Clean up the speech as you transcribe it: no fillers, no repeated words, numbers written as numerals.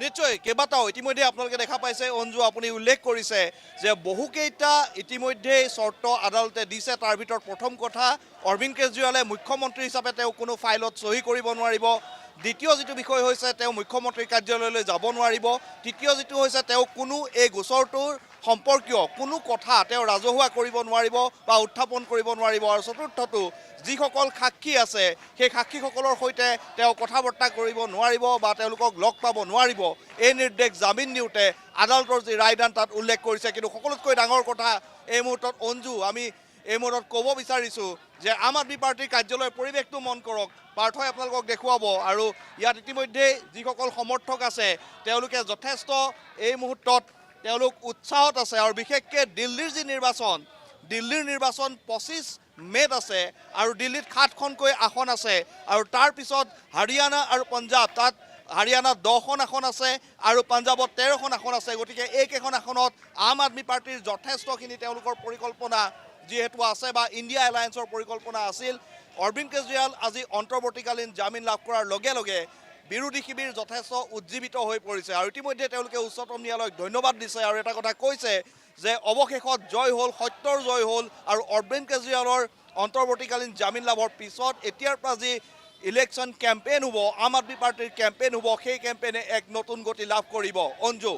নিশ্চয় কেইবাটাও ইতিমধ্যে আপোনালোকে দেখা পাইছে অঞ্জু আপুনি উল্লেখ কৰিছে যে বহুকেইটা ইতিমধ্যে চৰ্ত আদালতে দিছে তাৰ ভিতৰত প্ৰথম কথা অৰবিন্দ কেজৰিৱালে মুখ্যমন্ত্ৰী হিচাপে তেওঁ কোনো ফাইলত চহী কৰিব নোৱাৰিব দ্বিতীয় যিটো বিষয় হৈছে তেওঁ মুখ্যমন্ত্ৰীৰ কাৰ্যালয়লৈ যাব নোৱাৰিব তৃতীয় যিটো হৈছে তেওঁ কোনো এই গোচৰটোৰ সম্পৰ্কীয় কোনো কথা তেওঁ ৰাজহুৱা কৰিব নোৱাৰিব বা উত্থাপন কৰিব নোৱাৰিব আৰু চতুৰ্থটো যিসকল সাক্ষী আছে সেই সাক্ষীসকলৰ সৈতে তেওঁ কথা বাৰ্তা কৰিব নোৱাৰিব বা তেওঁলোকক লগ পাব নোৱাৰিব এই নিৰ্দেশ জামিন দিওঁতে আদালতৰ যি ৰায়দান তাত উল্লেখ কৰিছে কিন্তু সকলোতকৈ ডাঙৰ কথা এই মুহূৰ্তত অঞ্জু আমি এই মুহূৰ্তত ক'ব বিচাৰিছোঁ যে আম আদমি পাৰ্টিৰ কাৰ্যালয়ৰ পৰিৱেশটো মন কৰক পাৰ্থই আপোনালোকক দেখুৱাব আৰু ইয়াত ইতিমধ্যেই যিসকল সমৰ্থক আছে তেওঁলোকে যথেষ্ট এই মুহূৰ্তত তেওঁলোক উৎসাহত আছে আৰু বিশেষকৈ দিল্লীৰ যি নিৰ্বাচন দিল্লীৰ নিৰ্বাচন 25 মে'ত আছে আৰু দিল্লীত 7খনকৈ আসন আছে আৰু তাৰ পিছত হাৰিয়ানা আৰু পঞ্জাৱ তাত হাৰিয়ানাত 10খন আসন আছে আৰু পঞ্জাৱত 13খন আসন আছে গতিকে এইকেইখন আসনত আম আদমি পাৰ্টিৰ যথেষ্টখিনি তেওঁলোকৰ পৰিকল্পনা যিহেতু আছে বা ইণ্ডিয়া এলায়েন্সৰ পৰিকল্পনা আছিল অৰবিন্দ কেজৰিৱাল আজি অন্তৰ্বৰ্তীকালীন জামিন লাভ কৰাৰ লগে লগে বিৰোধী শিবিৰ যথেষ্ট উজ্জীৱিত হৈ পৰিছে আৰু ইতিমধ্যে তেওঁলোকে উচ্চতম ন্যায়ালয়ক ধন্যবাদ দিছে আৰু এটা কথা কৈছে যে অৱশেষত জয় হ'ল সত্যৰ জয় হ'ল আৰু অৰবিন্দ কেজৰিৱালৰ অন্তৰ্বৰ্তীকালীন জামিন লাভৰ পিছত এতিয়াৰ পৰা যি ইলেকশ্যন কেম্পেইন হ'ব আম আদমি পাৰ্টিৰ কেম্পেইন হ'ব সেই কেম্পেইনে এক নতুন গতি লাভ কৰিব অঞ্জু